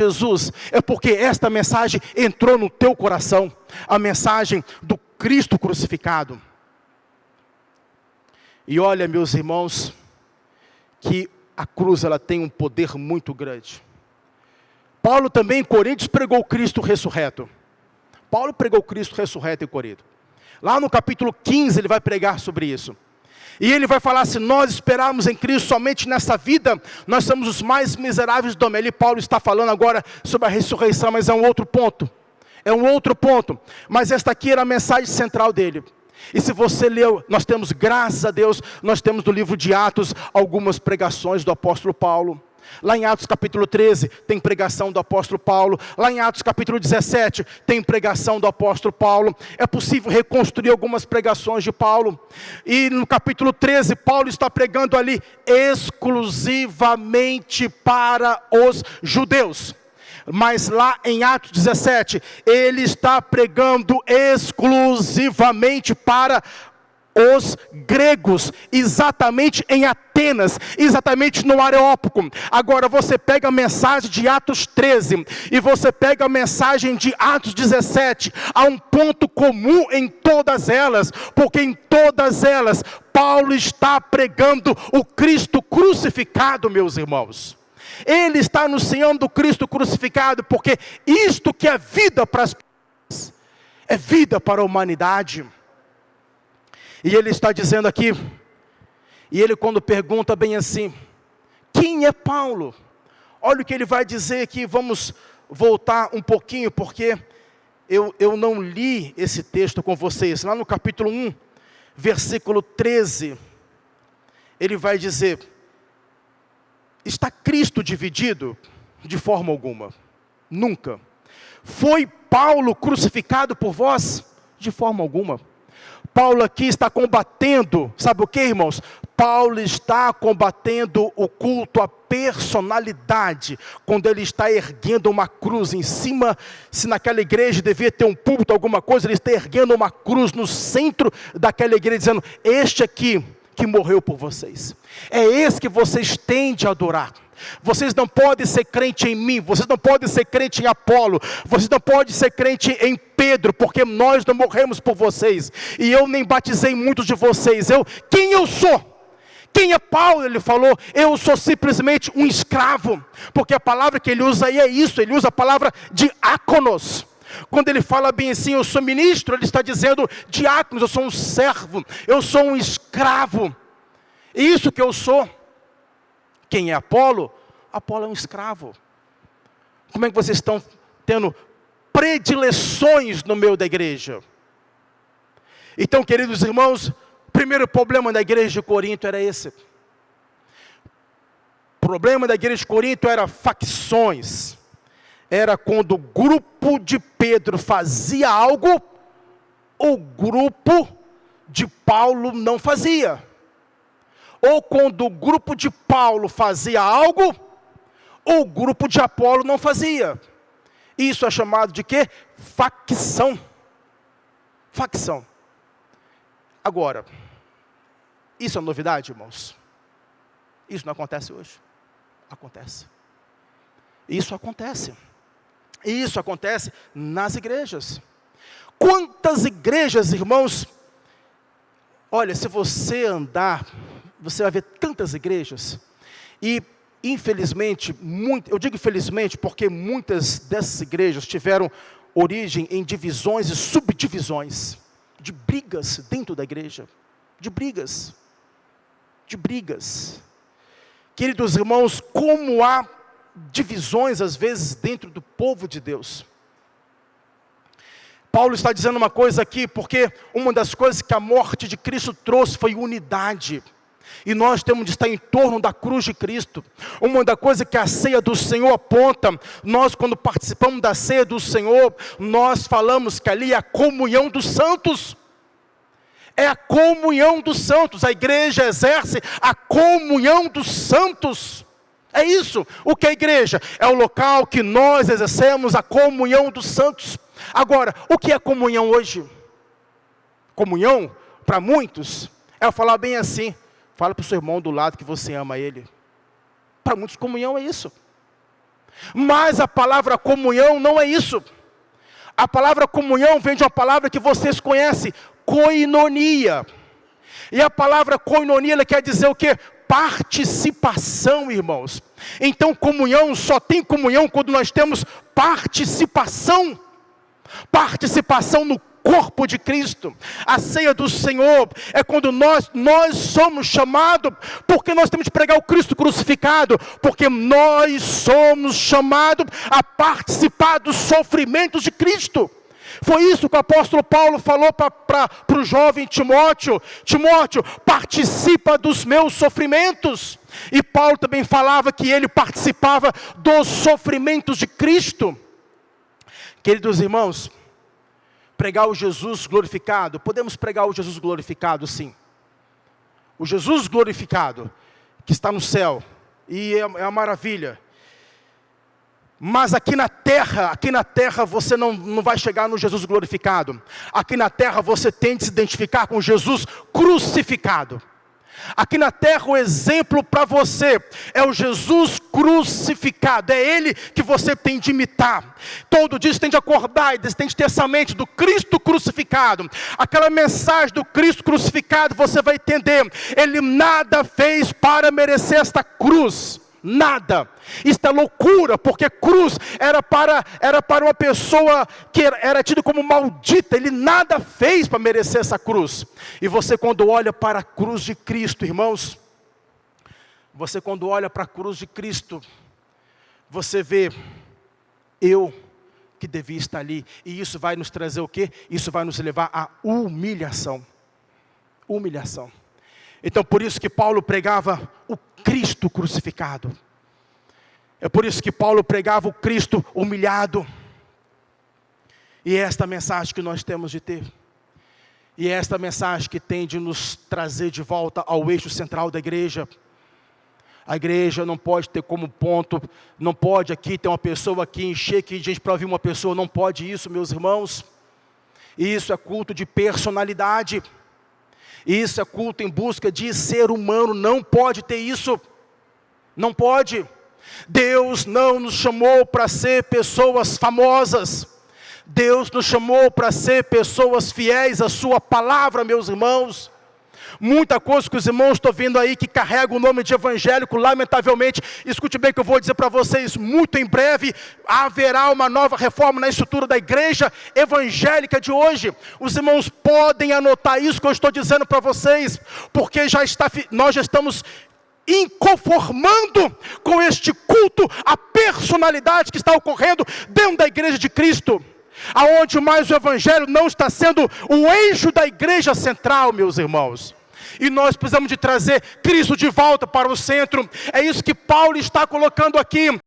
Jesus, é porque esta mensagem entrou no teu coração, a mensagem do Cristo crucificado. E olha, meus irmãos, que a cruz ela tem um poder muito grande. Paulo também em Coríntios pregou Cristo ressurreto. Paulo pregou Cristo ressurreto em Corinto. Lá no capítulo 15 ele vai pregar sobre isso. E ele vai falar, se nós esperarmos em Cristo somente nessa vida, nós somos os mais miseráveis do homem. Paulo está falando agora sobre a ressurreição, mas é um outro ponto. É um outro ponto. Mas esta aqui era a mensagem central dele. E se você leu, nós temos, graças a Deus, nós temos no livro de Atos, algumas pregações do apóstolo Paulo. Lá em Atos capítulo 13, tem pregação do apóstolo Paulo. Lá em Atos capítulo 17, tem pregação do apóstolo Paulo. É possível reconstruir algumas pregações de Paulo. E no capítulo 13, Paulo está pregando ali exclusivamente para os judeus. Mas lá em Atos 17, ele está pregando exclusivamente para os gregos, exatamente em Atenas, exatamente no Areópago. Agora você pega a mensagem de Atos 13 e você pega a mensagem de Atos 17, há um ponto comum em todas elas, porque em todas elas Paulo está pregando o Cristo crucificado, meus irmãos. Ele está anunciando o Cristo crucificado, porque isto que é vida para as pessoas, é vida para a humanidade. E ele está dizendo aqui, e ele quando pergunta bem assim, quem é Paulo? Olha o que ele vai dizer aqui, vamos voltar um pouquinho, porque eu não li esse texto com vocês. Lá no capítulo 1, versículo 13, ele vai dizer, está Cristo dividido? De forma alguma, nunca. Foi Paulo crucificado por vós? De forma alguma. Paulo aqui está combatendo, sabe o que, irmãos? Paulo está combatendo o culto à personalidade, quando ele está erguendo uma cruz em cima, se naquela igreja devia ter um púlpito, alguma coisa, ele está erguendo uma cruz no centro daquela igreja, dizendo, este aqui que morreu por vocês, é esse que vocês têm de adorar. Vocês não podem ser crente em mim, vocês não podem ser crente em Apolo, vocês não podem ser crente em Pedro, porque nós não morremos por vocês, e eu nem batizei muitos de vocês. Quem eu sou? Quem é Paulo? Ele falou, eu sou simplesmente um escravo, porque a palavra que ele usa aí é isso, ele usa a palavra diáconos. Quando ele fala bem assim, eu sou ministro, ele está dizendo diáconos, eu sou um servo, eu sou um escravo, é isso que eu sou. Quem é Apolo? Apolo é um escravo. Como é que vocês estão tendo predileções no meio da igreja? Então, queridos irmãos, o primeiro problema da igreja de Corinto era esse. O problema da igreja de Corinto era facções. Era quando o grupo de Pedro fazia algo, o grupo de Paulo não fazia. Ou quando o grupo de Paulo fazia algo, o grupo de Apolo não fazia. Isso é chamado de quê? Facção. Facção. Agora, isso é novidade, irmãos? Isso não acontece hoje? Acontece. Isso acontece. Isso acontece nas igrejas. Quantas igrejas, irmãos? Olha, se você andar, você vai ver tantas igrejas, e infelizmente, eu digo infelizmente porque muitas dessas igrejas tiveram origem em divisões e subdivisões, de brigas dentro da igreja, de brigas. Queridos irmãos, como há divisões às vezes dentro do povo de Deus. Paulo está dizendo uma coisa aqui, porque uma das coisas que a morte de Cristo trouxe foi unidade. E nós temos de estar em torno da cruz de Cristo. Uma da coisa que a ceia do Senhor aponta, nós quando participamos da ceia do Senhor, nós falamos que ali é a comunhão dos santos. É a comunhão dos santos, a igreja exerce a comunhão dos santos. É isso, o que é a igreja? É o local que nós exercemos a comunhão dos santos. Agora, o que é comunhão hoje? Comunhão, para muitos, é eu falar bem assim, fala para o seu irmão do lado que você ama ele. Para muitos, comunhão é isso. Mas a palavra comunhão não é isso. A palavra comunhão vem de uma palavra que vocês conhecem, koinonia. E a palavra koinonia, ela quer dizer o quê? Participação, irmãos. Então comunhão, só tem comunhão quando nós temos participação. Participação no corpo de Cristo. A ceia do Senhor é quando nós somos chamados, porque nós temos que pregar o Cristo crucificado, porque nós somos chamados a participar dos sofrimentos de Cristo. Foi isso que o apóstolo Paulo falou para o jovem Timóteo: Timóteo, participa dos meus sofrimentos. E Paulo também falava que ele participava dos sofrimentos de Cristo. Queridos irmãos, pregar o Jesus glorificado, podemos pregar o Jesus glorificado, sim. O Jesus glorificado, que está no céu, e é uma maravilha. Mas aqui na terra você não vai chegar no Jesus glorificado. Aqui na terra você tem de se identificar com Jesus crucificado. Aqui na terra o exemplo para você é o Jesus crucificado. É Ele que você tem de imitar. Todo dia você tem de acordar e você tem de ter essa mente do Cristo crucificado. Aquela mensagem do Cristo crucificado você vai entender. Ele nada fez para merecer esta cruz. Nada. Isso é loucura, porque cruz era para uma pessoa que era tida como maldita. Ele nada fez para merecer essa cruz. E você, quando olha para a cruz de Cristo, irmãos, você quando olha para a cruz de Cristo, você vê eu que devia estar ali. E isso vai nos trazer o quê? Isso vai nos levar à humilhação. Humilhação. Então por isso que Paulo pregava o Cristo crucificado. É por isso que Paulo pregava o Cristo humilhado. E é esta mensagem que nós temos de ter. E é esta mensagem que tem de nos trazer de volta ao eixo central da igreja. A igreja não pode ter como ponto, não pode aqui ter uma pessoa aqui, encher aqui de gente para ouvir uma pessoa, não pode isso, meus irmãos. Isso é culto de personalidade. Isso é culto em busca de ser humano, não pode ter isso, não pode. Deus não nos chamou para ser pessoas famosas, Deus nos chamou para ser pessoas fiéis à sua palavra, meus irmãos. Muita coisa que os irmãos estão vendo aí que carrega o nome de evangélico, lamentavelmente, escute bem que eu vou dizer para vocês, muito em breve haverá uma nova reforma na estrutura da igreja evangélica de hoje. Os irmãos podem anotar isso que eu estou dizendo para vocês, porque nós já estamos inconformando com este culto, a personalidade que está ocorrendo dentro da igreja de Cristo. Aonde mais o evangelho não está sendo o eixo da igreja central, meus irmãos. E nós precisamos de trazer Cristo de volta para o centro. É isso que Paulo está colocando aqui.